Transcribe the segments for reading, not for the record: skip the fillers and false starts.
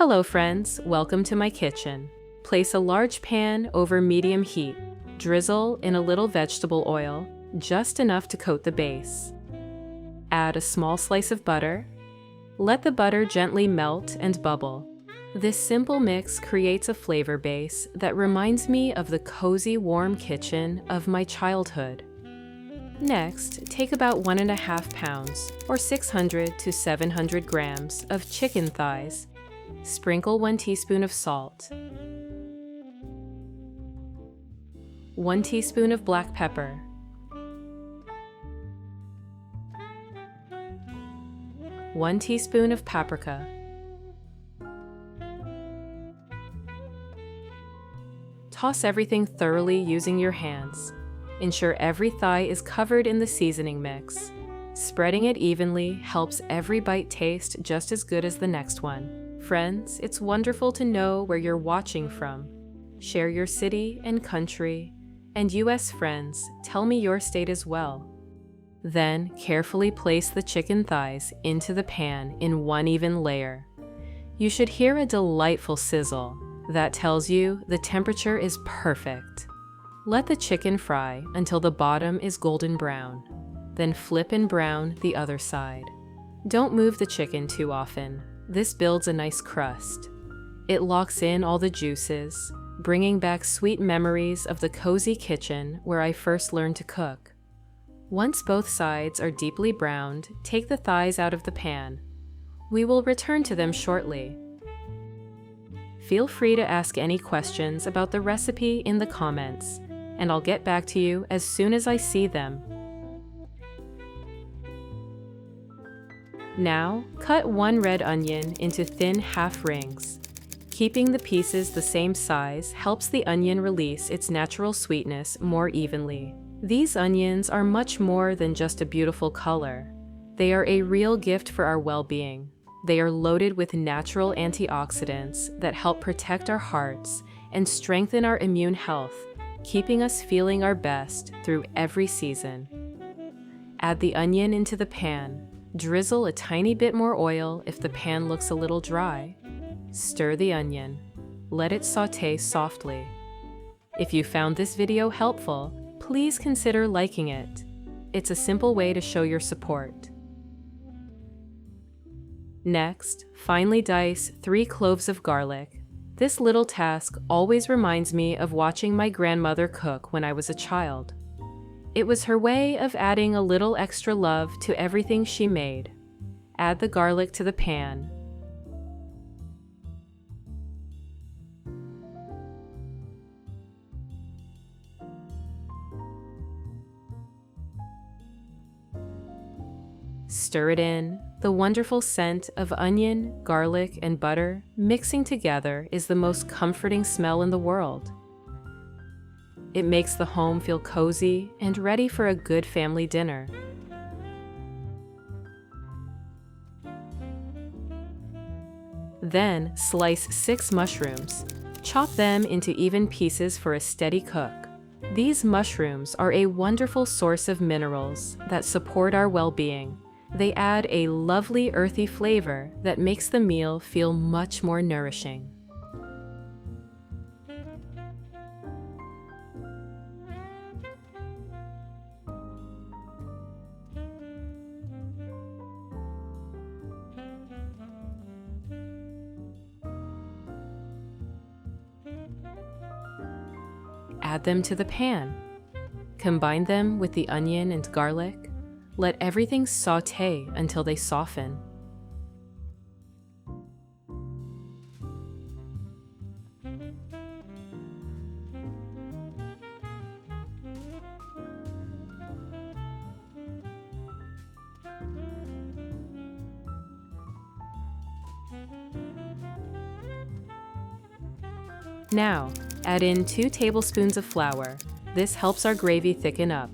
Hello friends, welcome to my kitchen. Place a large pan over medium heat. Drizzle in a little vegetable oil, just enough to coat the base. Add a small slice of butter. Let the butter gently melt and bubble. This simple mix creates a flavor base that reminds me of the cozy, warm kitchen of my childhood. Next, take about 1.5 pounds, or 600 to 700 grams, of chicken thighs. Sprinkle 1 teaspoon of salt, 1 teaspoon of black pepper, 1 teaspoon of paprika, toss everything thoroughly using your hands. Ensure every thigh is covered in the seasoning mix. Spreading it evenly helps every bite taste just as good as the next one. Friends, it's wonderful to know where you're watching from. Share your city and country, and US friends, tell me your state as well. Then, carefully place the chicken thighs into the pan in one even layer. You should hear a delightful sizzle. That tells you the temperature is perfect. Let the chicken fry until the bottom is golden brown. Then flip and brown the other side. Don't move the chicken too often. This builds a nice crust. It locks in all the juices, bringing back sweet memories of the cozy kitchen where I first learned to cook. Once both sides are deeply browned, take the thighs out of the pan. We will return to them shortly. Feel free to ask any questions about the recipe in the comments, and I'll get back to you as soon as I see them. Now, cut 1 red onion into thin half rings. Keeping the pieces the same size helps the onion release its natural sweetness more evenly. These onions are much more than just a beautiful color. They are a real gift for our well-being. They are loaded with natural antioxidants that help protect our hearts and strengthen our immune health, keeping us feeling our best through every season. Add the onion into the pan. Drizzle a tiny bit more oil if the pan looks a little dry. Stir the onion. Let it saute softly. If you found this video helpful, please consider liking it. It's a simple way to show your support. Next, finely dice 3 cloves of garlic. This little task always reminds me of watching my grandmother cook when I was a child. It was her way of adding a little extra love to everything she made. Add the garlic to the pan. Stir it in. The wonderful scent of onion, garlic, and butter mixing together is the most comforting smell in the world. It makes the home feel cozy and ready for a good family dinner. Then, slice 6 mushrooms. Chop them into even pieces for a steady cook. These mushrooms are a wonderful source of minerals that support our well-being. They add a lovely earthy flavor that makes the meal feel much more nourishing. Add them to the pan. Combine them with the onion and garlic. Let everything saute until they soften. Now, add in 2 tablespoons of flour. This helps our gravy thicken up.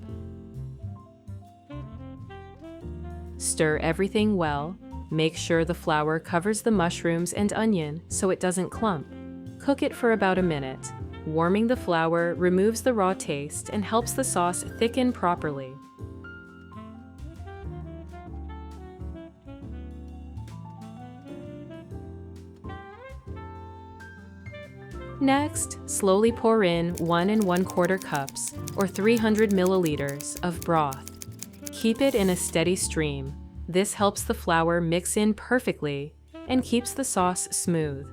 Stir everything well. Make sure the flour covers the mushrooms and onion so it doesn't clump. Cook it for about a minute. Warming the flour removes the raw taste and helps the sauce thicken properly. Next, slowly pour in 1 1/4 cups or 300 milliliters of broth. Keep it in a steady stream. This helps the flour mix in perfectly and keeps the sauce smooth.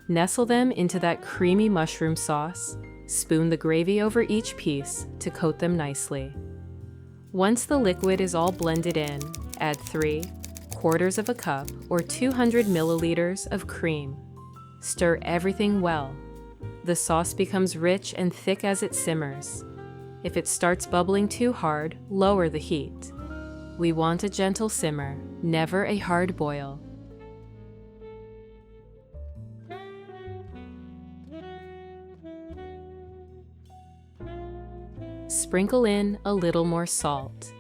Nestle them into that creamy mushroom sauce. Spoon the gravy over each piece to coat them nicely. Once the liquid is all blended in, add 3/4 of a cup or 200 milliliters of cream. Stir everything well. The sauce becomes rich and thick as it simmers. If it starts bubbling too hard, lower the heat. We want a gentle simmer, never a hard boil. Sprinkle in a little more salt.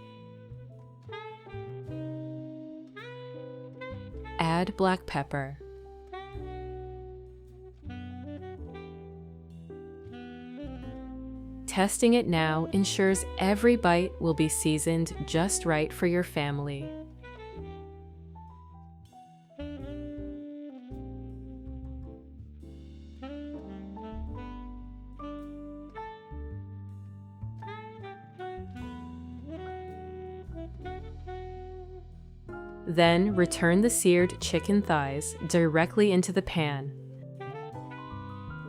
Add black pepper. Testing it now ensures every bite will be seasoned just right for your family. Then return the seared chicken thighs directly into the pan.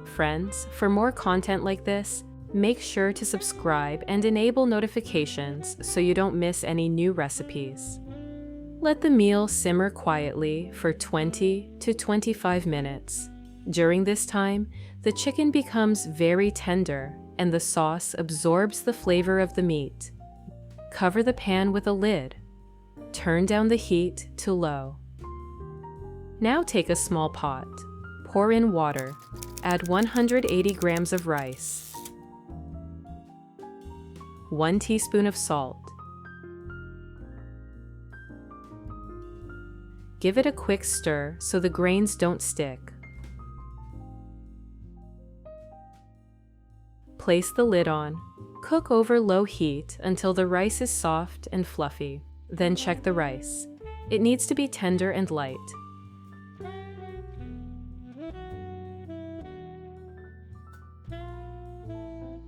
Friends, for more content like this, make sure to subscribe and enable notifications so you don't miss any new recipes. Let the meal simmer quietly for 20 to 25 minutes. During this time, the chicken becomes very tender and the sauce absorbs the flavor of the meat. Cover the pan with a lid. Turn down the heat to low. Now take a small pot. Pour in water. Add 180 grams of rice. 1 teaspoon of salt. Give it a quick stir so the grains don't stick. Place the lid on. Cook over low heat until the rice is soft and fluffy. Then check the rice. It needs to be tender and light.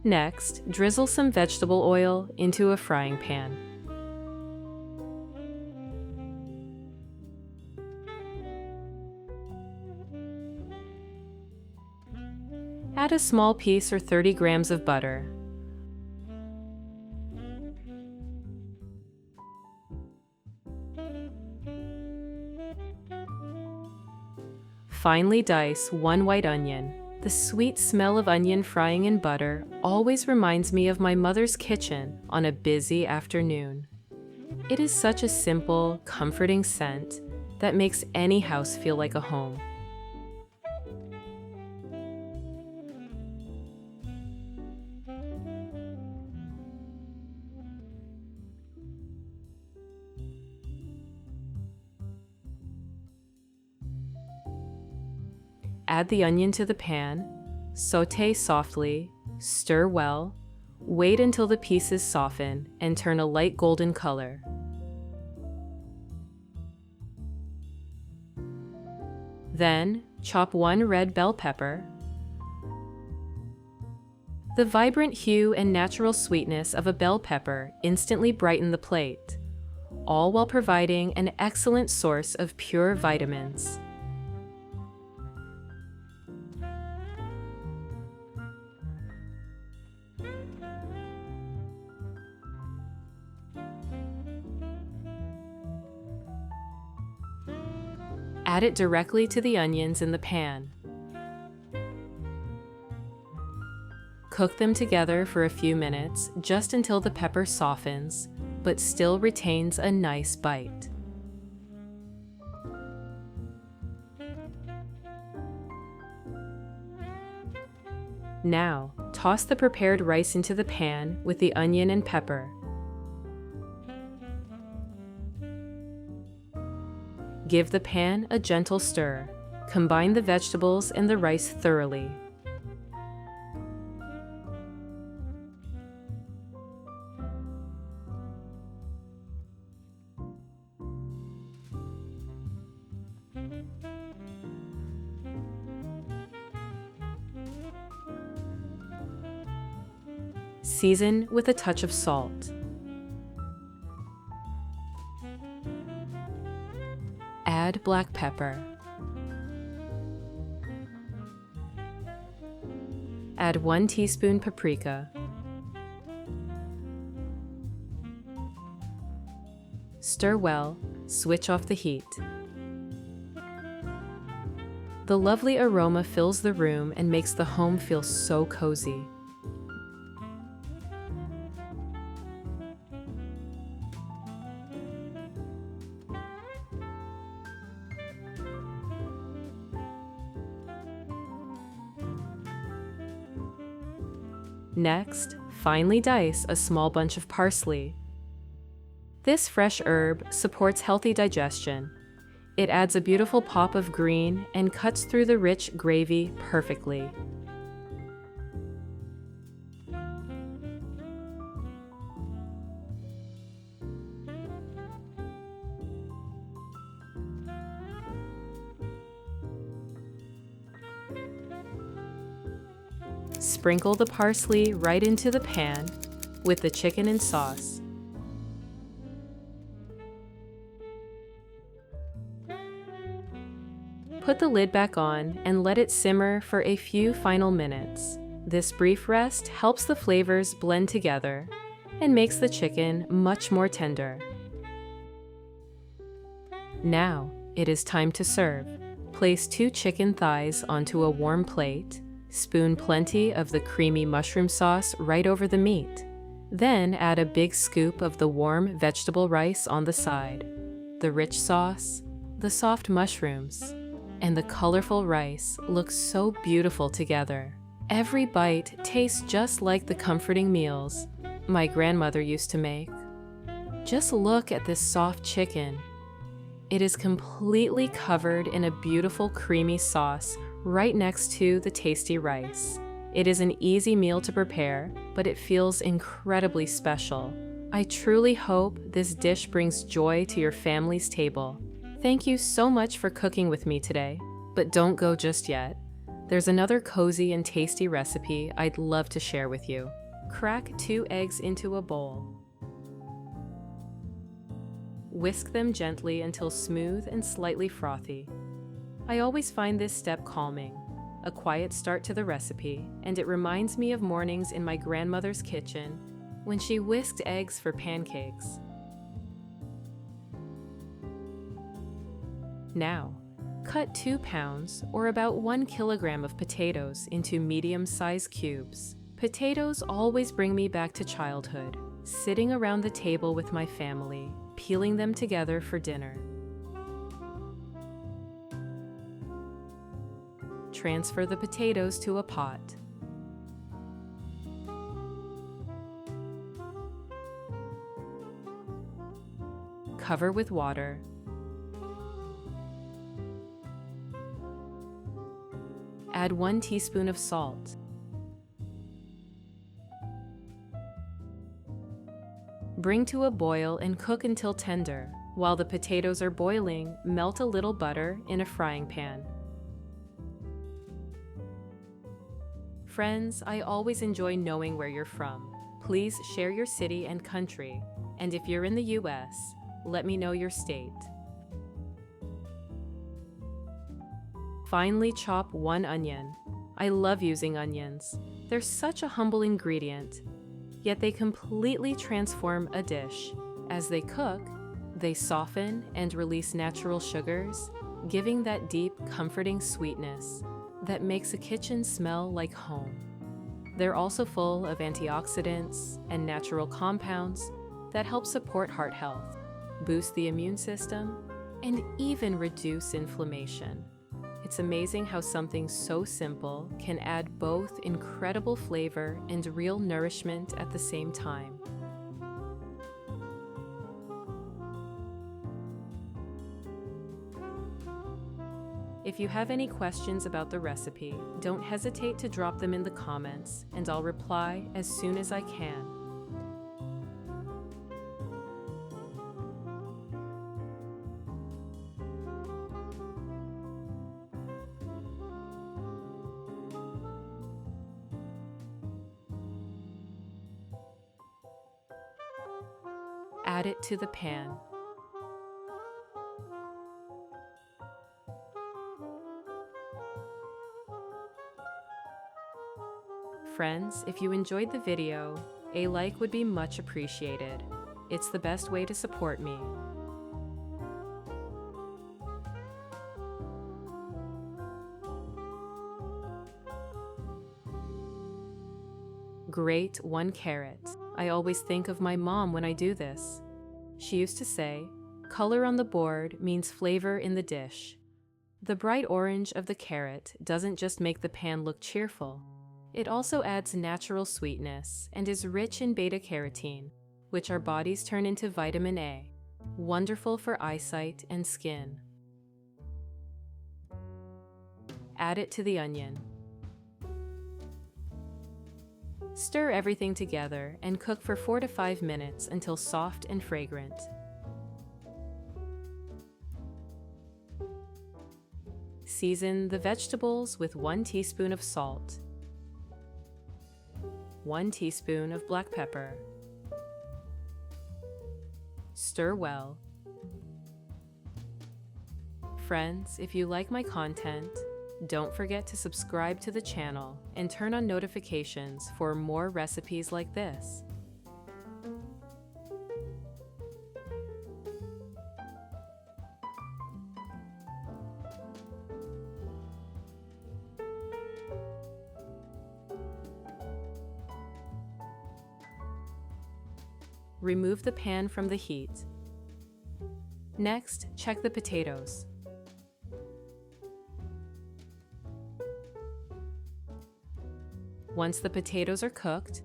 Next, drizzle some vegetable oil into a frying pan. Add a small piece or 30 grams of butter. Finely dice 1 white onion. The sweet smell of onion frying in butter always reminds me of my mother's kitchen on a busy afternoon. It is such a simple, comforting scent that makes any house feel like a home. Add the onion to the pan, sauté softly, stir well, wait until the pieces soften and turn a light golden color. Then, chop 1 red bell pepper. The vibrant hue and natural sweetness of a bell pepper instantly brighten the plate, all while providing an excellent source of pure vitamins. Add it directly to the onions in the pan. Cook them together for a few minutes, just until the pepper softens, but still retains a nice bite. Now, toss the prepared rice into the pan with the onion and pepper. Give the pan a gentle stir. Combine the vegetables and the rice thoroughly. Season with a touch of salt. Add black pepper. Add 1 teaspoon paprika. Stir well, switch off the heat. The lovely aroma fills the room and makes the home feel so cozy. Next, finely dice a small bunch of parsley. This fresh herb supports healthy digestion. It adds a beautiful pop of green and cuts through the rich gravy perfectly. Sprinkle the parsley right into the pan with the chicken and sauce. Put the lid back on and let it simmer for a few final minutes. This brief rest helps the flavors blend together and makes the chicken much more tender. Now, it is time to serve. Place 2 chicken thighs onto a warm plate. Spoon plenty of the creamy mushroom sauce right over the meat. Then add a big scoop of the warm vegetable rice on the side. The rich sauce, the soft mushrooms, and the colorful rice look so beautiful together. Every bite tastes just like the comforting meals my grandmother used to make. Just look at this soft chicken. It is completely covered in a beautiful creamy sauce right next to the tasty rice. It is an easy meal to prepare, but it feels incredibly special. I truly hope this dish brings joy to your family's table. Thank you so much for cooking with me today, but don't go just yet. There's another cozy and tasty recipe I'd love to share with you. Crack 2 eggs into a bowl. Whisk them gently until smooth and slightly frothy. I always find this step calming, a quiet start to the recipe, and it reminds me of mornings in my grandmother's kitchen when she whisked eggs for pancakes. Now, cut 2 pounds or about 1 kilogram of potatoes into medium-sized cubes. Potatoes always bring me back to childhood, sitting around the table with my family, peeling them together for dinner. Transfer the potatoes to a pot. Cover with water. Add 1 teaspoon of salt. Bring to a boil and cook until tender. While the potatoes are boiling, melt a little butter in a frying pan. Friends, I always enjoy knowing where you're from. Please share your city and country, and if you're in the US, let me know your state. Finely chop 1 onion. I love using onions. They're such a humble ingredient, yet they completely transform a dish. As they cook, they soften and release natural sugars, giving that deep, comforting sweetness that makes a kitchen smell like home. They're also full of antioxidants and natural compounds that help support heart health, boost the immune system, and even reduce inflammation. It's amazing how something so simple can add both incredible flavor and real nourishment at the same time. If you have any questions about the recipe, don't hesitate to drop them in the comments, and I'll reply as soon as I can. add it to the pan. Friends, if you enjoyed the video, a like would be much appreciated. It's the best way to support me. Grate 1 carrot. I always think of my mom when I do this. She used to say, "Color on the board means flavor in the dish." The bright orange of the carrot doesn't just make the pan look cheerful. It also adds natural sweetness and is rich in beta-carotene, which our bodies turn into vitamin A, wonderful for eyesight and skin. Add it to the onion. Stir everything together and cook for 4 to 5 minutes until soft and fragrant. Season the vegetables with 1 teaspoon of salt, 1 teaspoon of black pepper. Stir well. Friends, if you like my content, don't forget to subscribe to the channel and turn on notifications for more recipes like this. Remove the pan from the heat. Next, check the potatoes. Once the potatoes are cooked,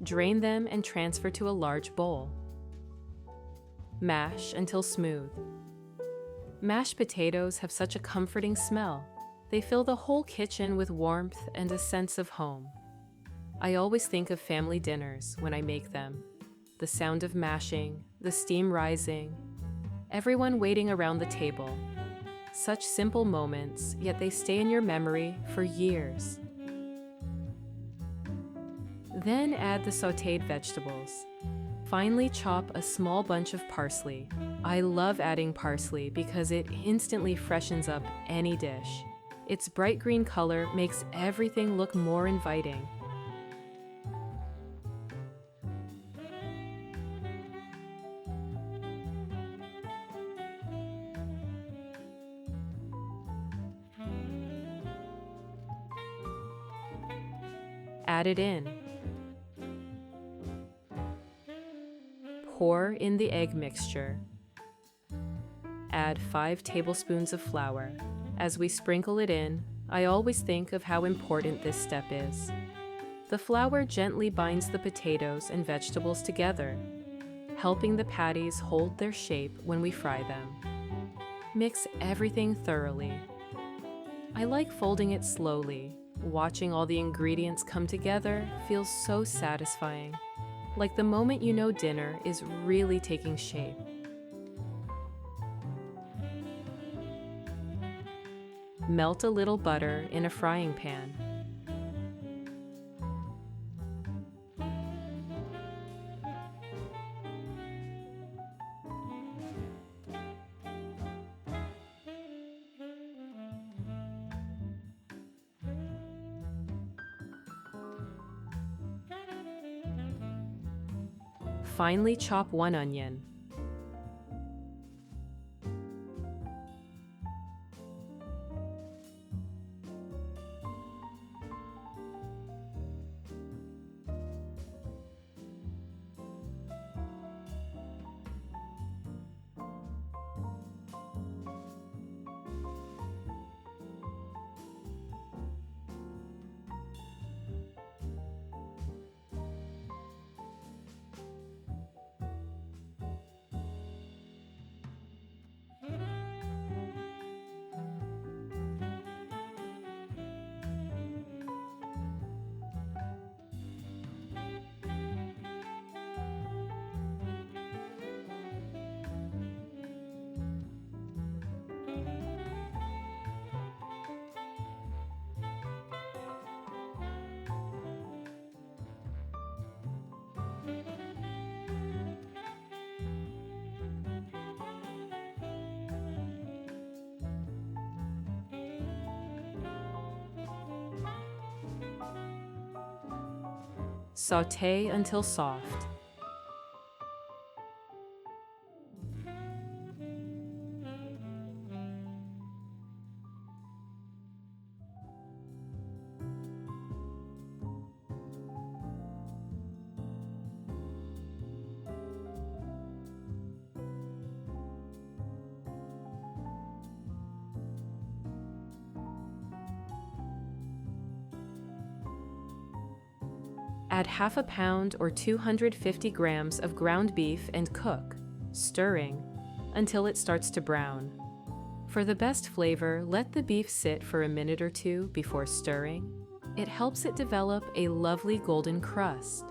drain them and transfer to a large bowl. Mash until smooth. Mashed potatoes have such a comforting smell. They fill the whole kitchen with warmth and a sense of home. I always think of family dinners when I make them. The sound of mashing, the steam rising, everyone waiting around the table. Such simple moments, yet they stay in your memory for years. Then add the sautéed vegetables. Finally, chop a small bunch of parsley. I love adding parsley because it instantly freshens up any dish. Its bright green color makes everything look more inviting. Add it in. Pour in the egg mixture. Add 5 tablespoons of flour. As we sprinkle it in, I always think of how important this step is. The flour gently binds the potatoes and vegetables together, helping the patties hold their shape when we fry them. Mix everything thoroughly. I like folding it slowly. Watching all the ingredients come together feels so satisfying, like the moment you know dinner is really taking shape. Melt a little butter in a frying pan. Finely chop 1 onion. Sauté until soft. Add half a pound or 250 grams of ground beef and cook, stirring, until it starts to brown. For the best flavor, let the beef sit for a minute or two before stirring. It helps it develop a lovely golden crust.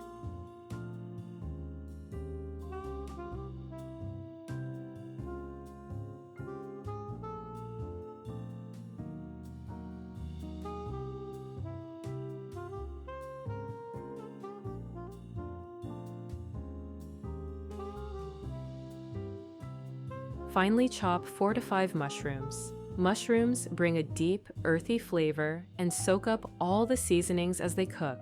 Finely chop 4 to 5 mushrooms. Mushrooms bring a deep, earthy flavor and soak up all the seasonings as they cook,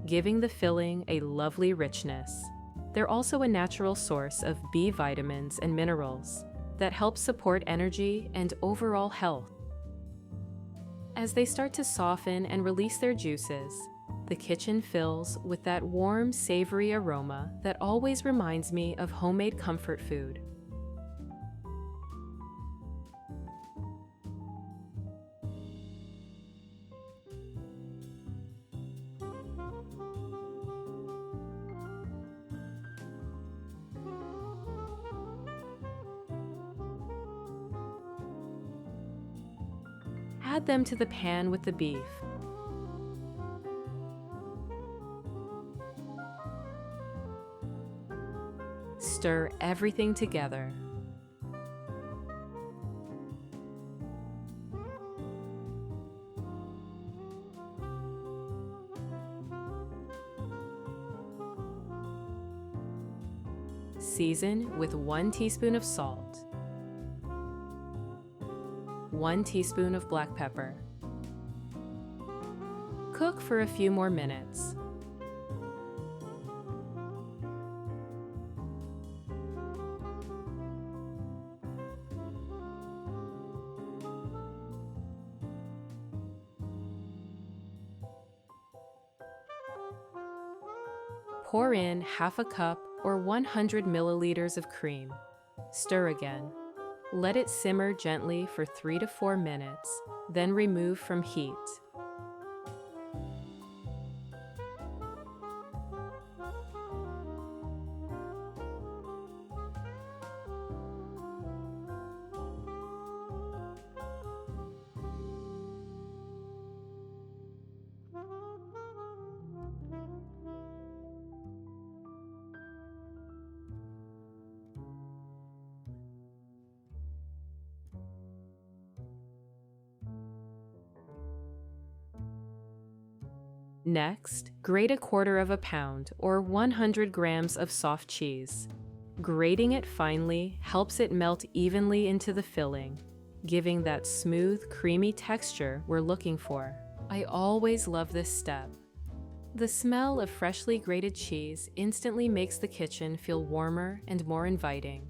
giving the filling a lovely richness. They're also a natural source of B vitamins and minerals that help support energy and overall health. As they start to soften and release their juices, the kitchen fills with that warm, savory aroma that always reminds me of homemade comfort food. Add them to the pan with the beef. Stir everything together. Season with 1 teaspoon of salt, 1 teaspoon of black pepper. Cook for a few more minutes. Pour in half a cup or 100 milliliters of cream. Stir again. Let it simmer gently for 3 to 4 minutes, then remove from heat. Next, grate 1/4 pound or 100 grams of soft cheese. Grating it finely helps it melt evenly into the filling, giving that smooth, creamy texture we're looking for. I always love this step. The smell of freshly grated cheese instantly makes the kitchen feel warmer and more inviting.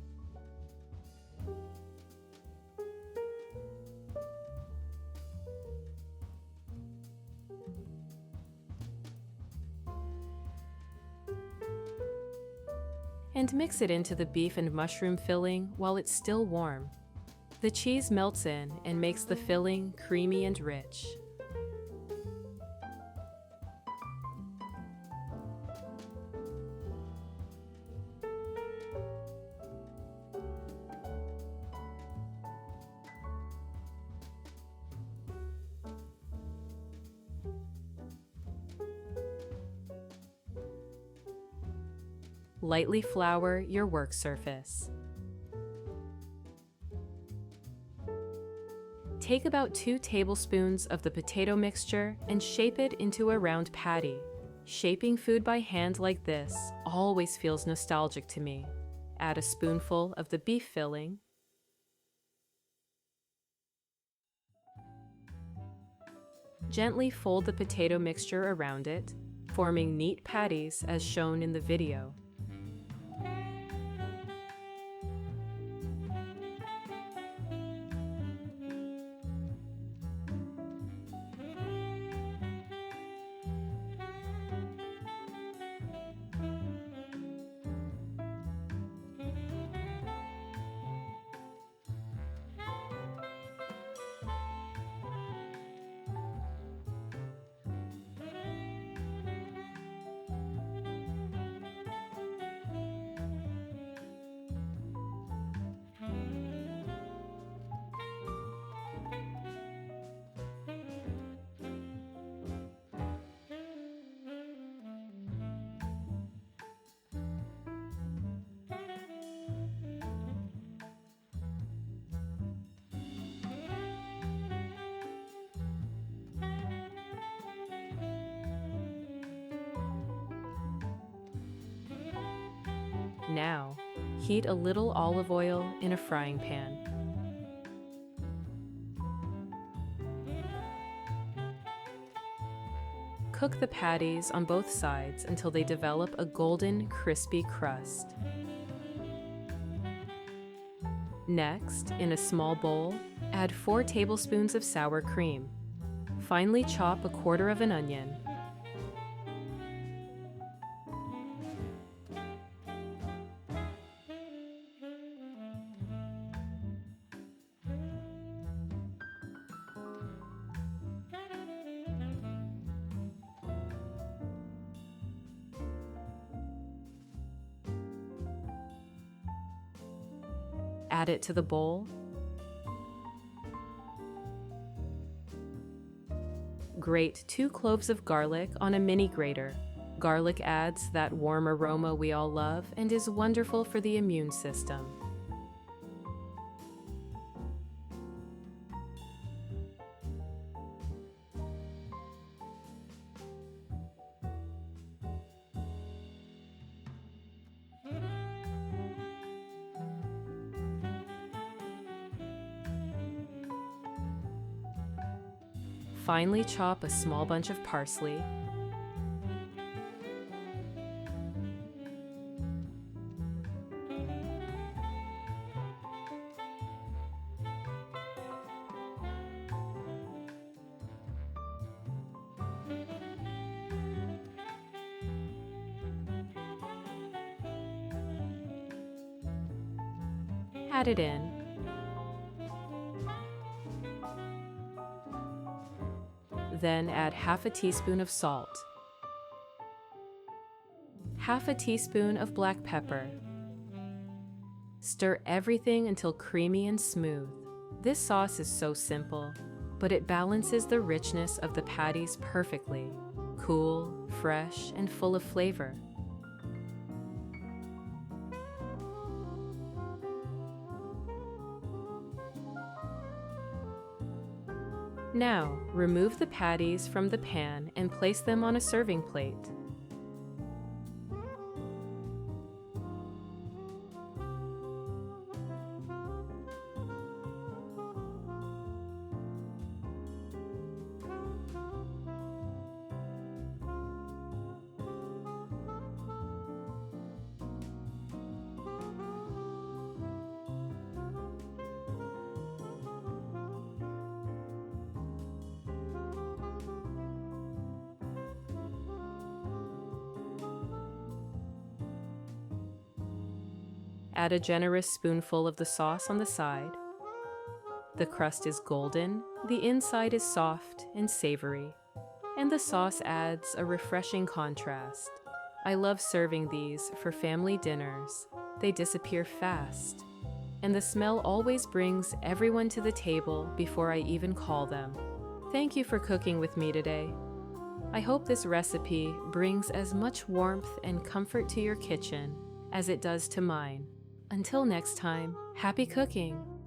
And mix it into the beef and mushroom filling while it's still warm. The cheese melts in and makes the filling creamy and rich. Lightly flour your work surface. Take about 2 tablespoons of the potato mixture and shape it into a round patty. Shaping food by hand like this always feels nostalgic to me. Add a spoonful of the beef filling, gently fold the potato mixture around it, forming neat patties as shown in the video. Now, heat a little olive oil in a frying pan. Cook the patties on both sides until they develop a golden, crispy crust. Next, in a small bowl, add 4 tablespoons of sour cream. Finely chop a quarter of an onion. Add it to the bowl. Grate 2 cloves of garlic on a mini grater. Garlic adds that warm aroma we all love and is wonderful for the immune system. Finely chop a small bunch of parsley. Add it in. Then add half a teaspoon of salt, half a teaspoon of black pepper. Stir everything until creamy and smooth. This sauce is so simple, but it balances the richness of the patties perfectly. Cool, fresh, and full of flavor. Now, remove the patties from the pan and place them on a serving plate. Add a generous spoonful of the sauce on the side. The crust is golden, the inside is soft and savory, and the sauce adds a refreshing contrast. I love serving these for family dinners. They disappear fast, and the smell always brings everyone to the table before I even call them. Thank you for cooking with me today. I hope this recipe brings as much warmth and comfort to your kitchen as it does to mine. Until next time, happy cooking!